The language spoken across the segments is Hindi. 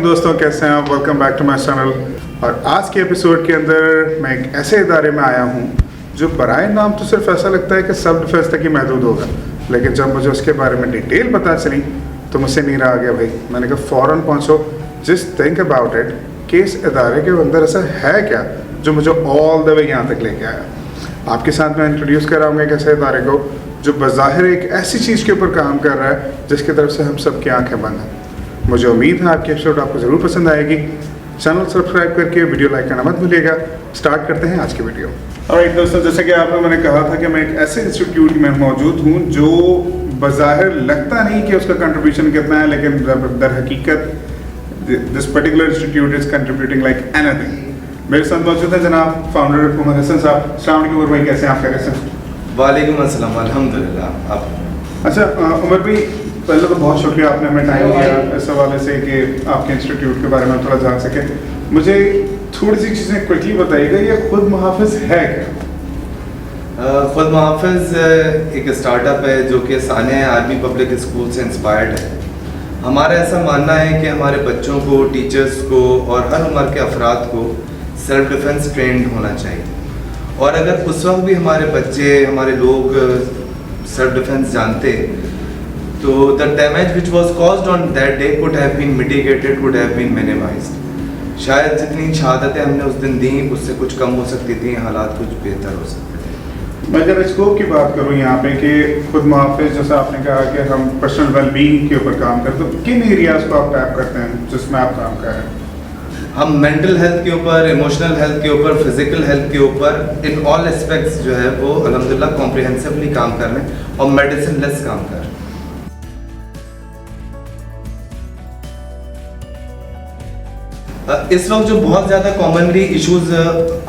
दोस्तों, कैसे हैं आप? Welcome back to my channel. और आज के एपिसोड के अंदर मैं एक ऐसे इदारे में आया हूं जो बराए नाम तो सिर्फ ऐसा लगता है कि सब डिफेंस तक ही महदूद होगा, लेकिन जब मुझे उसके बारे में डिटेल पता चली तो मुझसे नहीं रहा गया भाई। मैंने कहा फ़ौरन पहुंचो, जस्ट थिंक अबाउट इट कि इस इदारे के अंदर ऐसा है क्या जो मुझे ऑल द वे यहाँ तक लेके आया। आपके साथ मैं इंट्रोड्यूस कराऊंगा एक ऐसे इदारे को जो बज़ाहिर एक ऐसी चीज़ के ऊपर काम कर रहा है जिसकी तरफ से हम सब की आँखें बंद हैं। मुझे उम्मीद है आपकी एपिसोड आपको ज़रूर पसंद आएगी। चैनल सब्सक्राइब करके वीडियो लाइक करना मत भूलिएगा। स्टार्ट करते हैं आज की वीडियो। और दोस्तों, जैसे कि आपने मैंने कहा था कि मैं एक ऐसे इंस्टीट्यूट में मौजूद हूँ जो बज़ाहिर लगता नहीं कि उसका कंट्रीब्यूशन कितना है, लेकिन दर हकीकत this particular institute is contributing like anything. मेरे साथ मौजूद है जनाब फाउंडर उमर हसन साहब। अस्सलाम वालेकुम उमर भाई, कैसे हैं आप? खैरियत से? वालेकुम अस्सलाम, अल्हम्दुलिल्लाह। आप? अच्छा उमर भाई, पहले तो बहुत शुक्रिया आपने हमें टाइम दिया इस हवाले से कि आपके इंस्टीट्यूट के बारे में थोड़ा जान सके। मुझे थोड़ी सी चीज़ें क्विकली बताइएगा, ये खुद मुहाफ़िज़ है क्या? खुद मुहाफ़िज़ एक स्टार्टअप है जो कि सानिया आर्मी पब्लिक स्कूल से इंस्पायर्ड है। हमारा ऐसा मानना है कि हमारे बच्चों को, टीचर्स को और हर उम्र के अफराद को सेल्फ डिफेंस ट्रेंड होना चाहिए। और अगर उस वक्त भी हमारे बच्चे, हमारे लोग सेल्फ डिफेंस जानते तो the damage which was caused on that day could have been mitigated, could have been minimised. शायद जितनी शहादतें हमने उस दिन दी उससे कुछ कम हो सकती थी, हालात कुछ बेहतर हो सकते थे। मैं अगर स्कोप की बात करूं यहाँ पे कि खुद मुहाफ़िज़, जैसा आपने कहा कि हम पर्सनल वेलबींग के ऊपर काम करते हैं, तो किन एरियाज़ को आप टैप करते हैं जिसमें आप काम कर रहे हैं? हम मेंटल हेल्थ के ऊपर, इमोशनल हेल्थ के ऊपर, फिजिकल हेल्थ के ऊपर, इन ऑल एस्पेक्ट्स जो है वो अल्हम्दुलिल्लाह कॉम्प्रिहेंसिवली काम कर रहे हैं और मेडिसिन लेस काम कर रहे हैं। इस वक्त जो बहुत ज़्यादा कॉमनली इश्यूज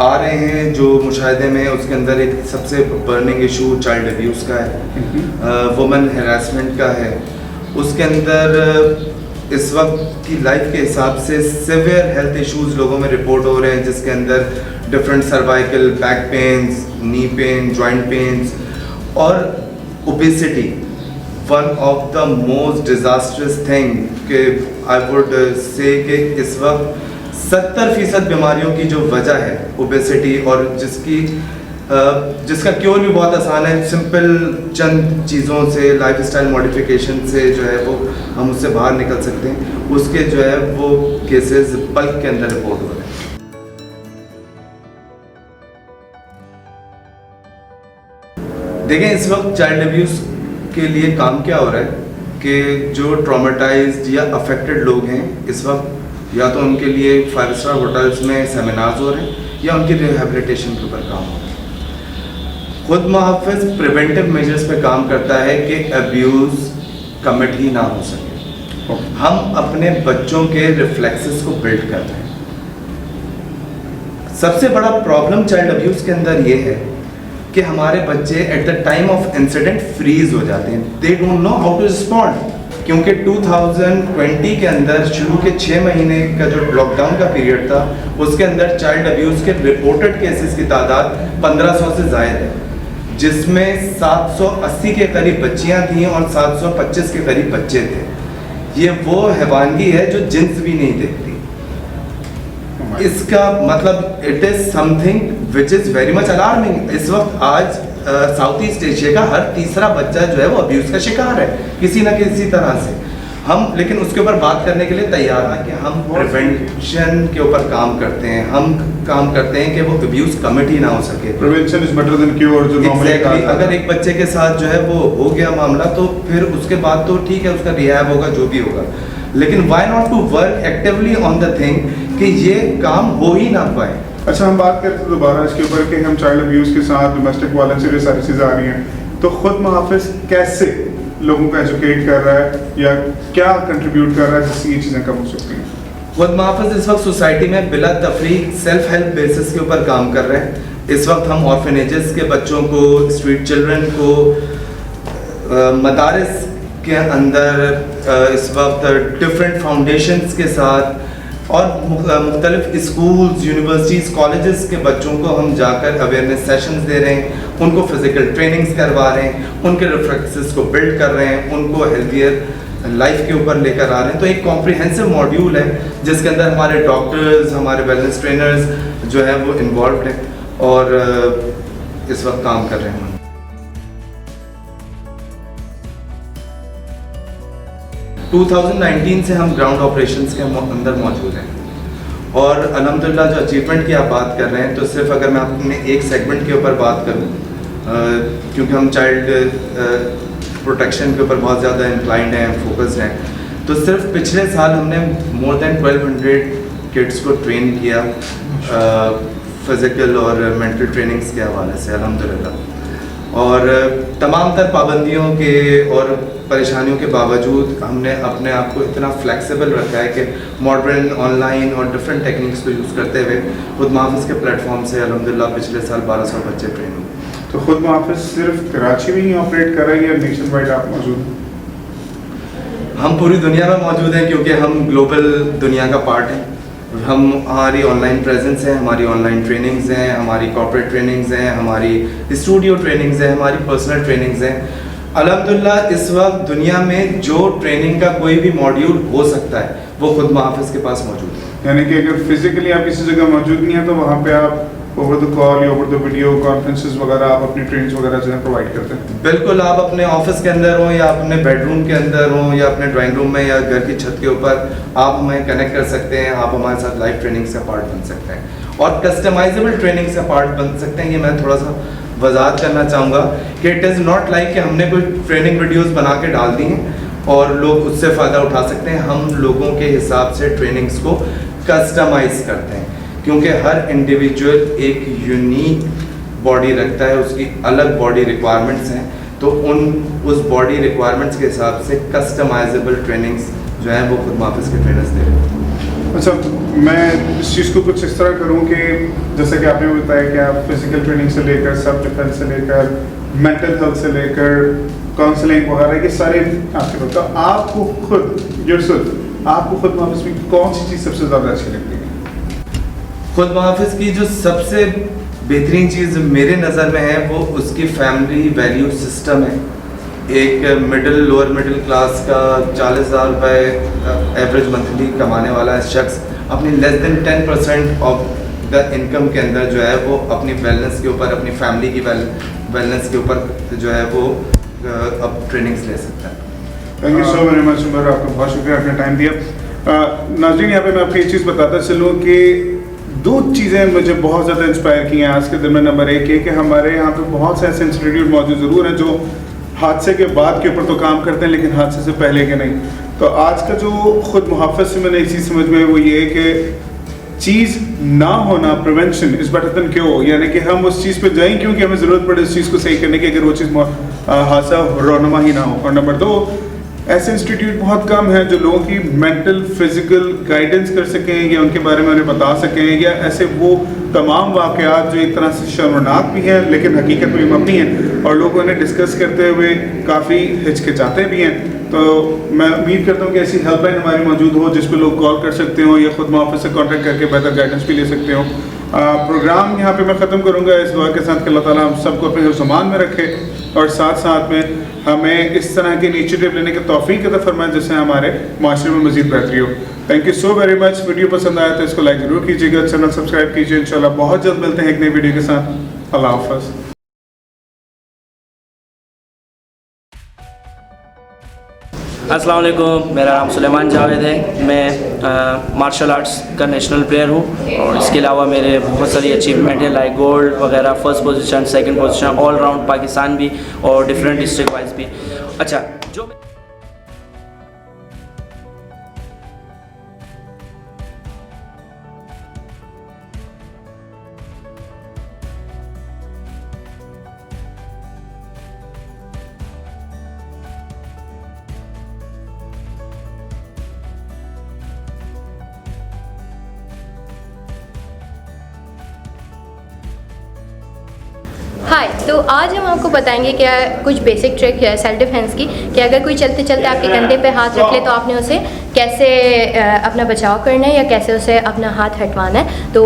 आ रहे हैं जो मुशाहिदे में, उसके अंदर एक सबसे बर्निंग इशू चाइल्ड अब्यूज़ का है, वुमेन हैरेसमेंट का है। उसके अंदर इस वक्त की लाइफ के हिसाब से सिवियर हेल्थ इश्यूज लोगों में रिपोर्ट हो रहे हैं, जिसके अंदर different cervical, back pains, knee pain, joint pains और obesity. One of the most disastrous thing कि आई वुड से कि इस वक्त 70% बीमारियों की जो वजह है ओबेसिटी, और जिसका क्योर भी बहुत आसान है, सिंपल चंद चीज़ों से, लाइफस्टाइल मॉडिफिकेशन से जो है वो हम उससे बाहर निकल सकते हैं। उसके जो है वो केसेस बल्क के अंदर रिपोर्ट हो रहे हैं। देखें, इस वक्त चाइल्ड अब्यूज़ के लिए काम क्या हो रहा है कि जो ट्रॉमेटाइज्ड या अफेक्टेड लोग हैं इस वक्त, या तो उनके लिए 5 स्टार होटल्स में सेमिनार्स हो रहे हैं या उनकी रिहेबिलिटेशन के ऊपर काम हो रहा है। खुद मुहाफ़िज़ प्रिवेंटिव मेजर्स पे काम करता है कि अब्यूज़ कमिट ही ना हो सके। हम अपने बच्चों के रिफ्लेक्सेस को बिल्ड कर रहे हैं। सबसे बड़ा प्रॉब्लम चाइल्ड अब्यूज़ के अंदर ये है कि हमारे बच्चे at the time of incident freeze हो जाते हैं। They don't know how to respond, क्योंकि 2020 के अंदर शुरू के 6 महीने का जो लॉकडाउन का पीरियड था उसके अंदर चाइल्ड अब्यूज़ के रिपोर्टेड केसेस की तादाद 1500 से ज़ायद है, जिसमें 780 के करीब बच्चियां थीं और 725 के करीब बच्चे थे। ये वो हैवानगी है जो जिन्स भी नहीं देखती। इसका मतलब it is something which is very much alarming. इस वक्त आज साउथ ईस्ट एशिया का हर तीसरा बच्चा जो है वो अब्यूज़ का शिकार है किसी ना किसी तरह से। हम लेकिन उसके ऊपर बात करने के लिए तैयार हैं कि हम प्रिवेंशन के ऊपर काम करते हैं। हम काम करते हैं कि वो अब्यूज़ कमिट ही ना हो सके। Prevention is better than cure, जो एग्जैक्टली। अगर एक बच्चे के साथ जो है वो हो गया मामला तो फिर उसके बाद तो ठीक है, उसका रिहैब होगा, जो भी होगा, लेकिन why not to work actively on the thing कि ये काम हो ही ना पाए। अच्छा, हम बात करते हैं दोबारा इसके ऊपर कि हम चाइल्ड अब्यूज़ के साथ डोमेस्टिक वायलेंस से सारी चीज़ें आ रही हैं, तो खुद मुहाफ़िज़ कैसे लोगों को एजुकेट कर रहा है या क्या कंट्रीब्यूट कर रहा है जिससे ये चीज़ें कम हो सकती हैं? खुद मुहाफ़िज़ इस वक्त सोसाइटी में बिला तफरीक सेल्फ हेल्प बेसिस के ऊपर काम कर रहे हैं। इस वक्त हम ऑर्फनेजेस के बच्चों को, स्ट्रीट चिल्ड्रन को, मदारिस के अंदर इस वक्त डिफरेंट फाउंडेशंस के साथ और मुख्तलिफ स्कूल्स, यूनिवर्सिटीज़, कॉलेजेस के बच्चों को हम जाकर अवेयरनेस सेशंस दे रहे हैं, उनको फिज़िकल ट्रेनिंग्स करवा रहे हैं, उनके रिफ्लेक्सेस को बिल्ड कर रहे हैं, उनको हेल्थियर लाइफ के ऊपर लेकर आ रहे हैं। तो एक कॉम्प्रिहेंसिव मॉड्यूल है जिसके अंदर हमारे डॉक्टर्स, हमारे वेलनेस ट्रेनर्स जो है वो इन्वॉल्व हैं और इस वक्त काम कर रहे हैं। 2019 से हम ग्राउंड ऑपरेशंस के अंदर मौजूद हैं और अल्हम्दुलिल्लाह जो अचीवमेंट की आप बात कर रहे हैं, तो सिर्फ अगर मैं अपने एक सेगमेंट के ऊपर बात करूं, क्योंकि हम चाइल्ड प्रोटेक्शन के ऊपर बहुत ज़्यादा इंक्लाइंड हैं, फोकस्ड हैं, तो सिर्फ पिछले साल हमने मोर देन 1200 किड्स को ट्रेन किया फिज़िकल और मेंटल ट्रेनिंग्स के हवाले से अल्हम्दुलिल्लाह। और तमाम तर पाबंदियों के और परेशानियों के बावजूद हमने अपने आप को इतना फ्लेक्सिबल रखा है कि मॉडर्न, ऑनलाइन और डिफरेंट टेक्निक्स को यूज़ करते हुए खुद मुहाफ़िज़ के प्लेटफॉर्म से अल्हम्दुलिल्लाह पिछले साल 1200 बच्चे ट्रेन हुए। तो खुद मुहाफ़िज़ सिर्फ कराची में ही ऑपरेट कर रहे हैं या नेशन वाइड आप मौजूद हैं? हम पूरी दुनिया में मौजूद हैं क्योंकि हम ग्लोबल दुनिया का पार्ट हैं। हमारी ऑनलाइन प्रेजेंस है, हमारी ऑनलाइन ट्रेनिंग्स हैं, हमारी कॉर्पोरेट ट्रेनिंग्स हैं, हमारी स्टूडियो ट्रेनिंग्स हैं, हमारी पर्सनल ट्रेनिंग्स हैं। अल्हम्दुलिल्लाह इस वक्त दुनिया में जो ट्रेनिंग का कोई भी मॉड्यूल हो सकता है वो खुद मुहाफ़िज़ के पास मौजूद है। यानी कि अगर फिजिकली आप किसी जगह मौजूद नहीं है तो वहाँ पे आप ओवर द कॉल या ओवर द वीडियो कॉन्फ्रेंसेस वगैरह आप अपनी ट्रेनिंग्स वगैरह जो है प्रोवाइड करते हैं? बिल्कुल, आप अपने ऑफिस के अंदर हो या अपने बेडरूम के अंदर हो या अपने ड्राइंग रूम में या घर की छत के ऊपर आप हमें कनेक्ट कर सकते हैं। आप हमारे साथ लाइव ट्रेनिंग्स का पार्ट बन सकते हैं और कस्टमाइजेबल ट्रेनिंग्स का पार्ट बन सकते हैं। ये मैं थोड़ा सा वजाहत करना चाहूँगा कि इट इज़ नॉट लाइक कि हमने कोई ट्रेनिंग वीडियोज़ बना के डाल दी हैं और लोग उससे फ़ायदा उठा सकते हैं। हम लोगों के हिसाब से ट्रेनिंग्स को कस्टमाइज़ करते हैं क्योंकि हर इंडिविजुअल एक यूनिक बॉडी रखता है, उसकी अलग बॉडी रिक्वायरमेंट्स हैं, तो उस बॉडी रिक्वायरमेंट्स के हिसाब से कस्टमाइजेबल ट्रेनिंग्स जो है वो खुद मुहाफ़िज़ के ट्रेनर्स दे रहे हैं। अच्छा, मैं इस चीज़ को कुछ इस तरह करूँ कि जैसे कि आपने बताया कि आप फिजिकल ट्रेनिंग से लेकर सेल्फ डिफेंस से लेकर मेंटल हेल्थ से लेकर काउंसलिंग वगैरह ये सारे आपके बताओ, आपको खुद मुहाफ़िज़ में कौन सी चीज़ सबसे ज़्यादा अच्छी लगती है? खुद मुहाफ़िज़ की जो सबसे बेहतरीन चीज़ मेरे नज़र में है वो उसकी फैमिली वैल्यू सिस्टम है। एक लोअर मिडिल क्लास का 40,000 रुपये एवरेज मंथली कमाने वाला शख्स अपनी less than 10% of the income के अंदर जो है वो अपनी वेलनेस के ऊपर, अपनी फैमिली की वेलनेस के ऊपर जो है वो अब ट्रेनिंग्स ले सकता है। Thank you so very much Umar, आपका बहुत शुक्रिया, आपने टाइम दिया। नाज़रीन, यहाँ पे मैं आपको एक चीज़ बताता चलूँ कि दो चीज़ें मुझे बहुत ज़्यादा इंस्पायर की हैं आज के दिन में। नंबर एक है कि हमारे यहाँ पे बहुत से ऐसे इंस्टीट्यूट मौजूद ज़रूर हैं जो हादसे के बाद के ऊपर तो काम करते हैं लेकिन हादसे से पहले के नहीं। तो आज का जो खुद मुहाफ़िज़ से मैंने एक चीज़ समझ में वो ये है कि चीज़ ना होना, prevention is better than cure, यानी कि हम उस चीज़ पे जाएं क्योंकि हमें ज़रूरत पड़े उस चीज़ को सही करने की, अगर वो चीज़ हादसा रोनमा ही ना हो। और नंबर दो, ऐसे इंस्टीट्यूट बहुत कम हैं जो लोगों की मेंटल फिजिकल गाइडेंस कर सकें या उनके बारे में उन्हें बता सकें, या ऐसे वो तमाम वाक़यात जो एक तरह से शर्मनाक भी हैं लेकिन हकीकत में मबनी हैं और लोग उन्हें डिस्कस करते हुए काफ़ी हिचकिचाते भी हैं। तो मैं उम्मीद करता हूँ कि ऐसी हेल्पलाइन हमारी मौजूद हो जिस पर लोग कॉल कर सकते हो या खुद मुहाफ़िज़ से कॉन्टैक्ट करके बेहतर गाइडेंस भी ले सकते हो। प्रोग्राम यहाँ पे मैं ख़त्म करूँगा इस दुआ के साथ कि अल्लाह ताला हम सबको अपने ज़मान में रखे और साथ साथ में हमें इस तरह की इनिशिएटिव लेने की तौफीक अता फरमाए जिससे हमारे माशरे में मज़ीद बेहतरी हो। Thank you so very much. Video पसंद आया तो इसको लाइक ज़रूर कीजिएगा, चैनल सब्सक्राइब कीजिए। इंशाल्लाह बहुत जल्द मिलते हैं एक नई वीडियो के साथ। अल्लाह हाफ़िज़। अस्सलाम वालेकुम, मेरा नाम सुलेमान जावेद है। मैं मार्शल आर्ट्स का नेशनल प्लेयर हूँ और इसके अलावा मेरे बहुत सारी अचीवमेंट है लाइक गोल्ड वगैरह, first position, second position, all round Pakistan भी और डिफरेंट डिस्ट्रिक्ट वाइज भी। अच्छा, जो हाय, तो आज हम आपको बताएंगे क्या कुछ बेसिक ट्रिक है सेल्फ डिफेंस की, कि अगर कोई चलते चलते आपके कंधे पे हाथ रख ले तो आपने उसे कैसे अपना बचाव करना है या कैसे उसे अपना हाथ हटवाना है। तो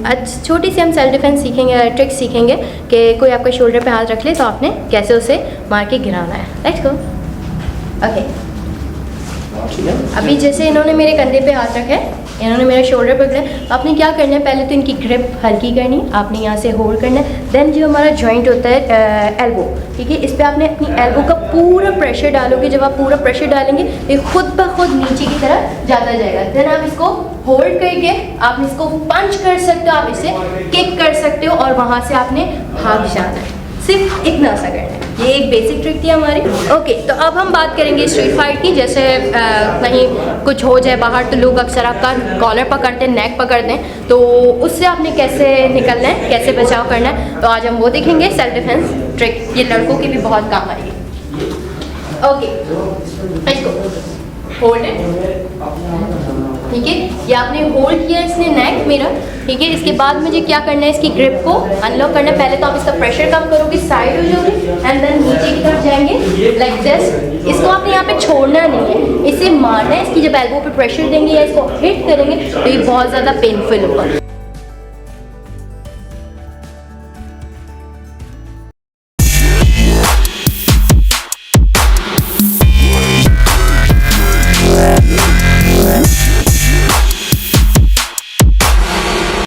आज छोटी सी हम सेल्फ डिफेंस सीखेंगे, ट्रिक सीखेंगे कि कोई आपके शोल्डर पे हाथ रख ले तो आपने कैसे उसे मार के गिराना है। Let's go. ओके, ठीक है। अभी जैसे इन्होंने मेरे कंधे पे हाथ रखा है, इन्होंने मेरा शोल्डर पकड़ा है, तो आपने क्या करना है, पहले तो इनकी ग्रिप हल्की करनी है, आपने यहाँ से होल्ड करना है। देन जो हमारा जॉइंट होता है एल्बो, ठीक है, इस पर आपने अपनी एल्बो का पूरा प्रेशर डालोगे। जब आप पूरा प्रेशर डालेंगे ये खुद ब खुद नीचे की तरफ जाता जाएगा। देन आप इसको होल्ड करके आप इसको पंच कर सकते हो, आप इसे किक कर सकते हो और वहाँ से आपने भाग जाना है। सिर्फ इतना सा करना है। ये एक बेसिक ट्रिक थी हमारी। ओके, तो अब हम बात करेंगे स्ट्रीट फाइट की। जैसे कहीं कुछ हो जाए बाहर तो लोग अक्सर आपका कॉलर पकड़ते हैं, नेक पकड़ते हैं, तो उससे आपने कैसे निकलना है, कैसे बचाव करना है, तो आज हम वो देखेंगे सेल्फ डिफेंस ट्रिक। ये लड़कों की भी बहुत काम आएगी। ओके, इसको होल्ड इट, ठीक है, ये आपने होल्ड किया इसने नेक मेरा, ठीक है। इसके बाद मुझे क्या करना है, इसकी ग्रिप को अनलॉक करना है। पहले तो आप इसका प्रेशर कम करोगे, साइड हो जाओगे एंड देन नीचे की तरफ जाएंगे लाइक दिस। इसको आपने यहाँ पे छोड़ना नहीं है, इसे मारना है। इसकी जब एल्बो पे प्रेशर देंगे या इसको हिट करेंगे तो ये बहुत ज़्यादा पेनफुल होगा।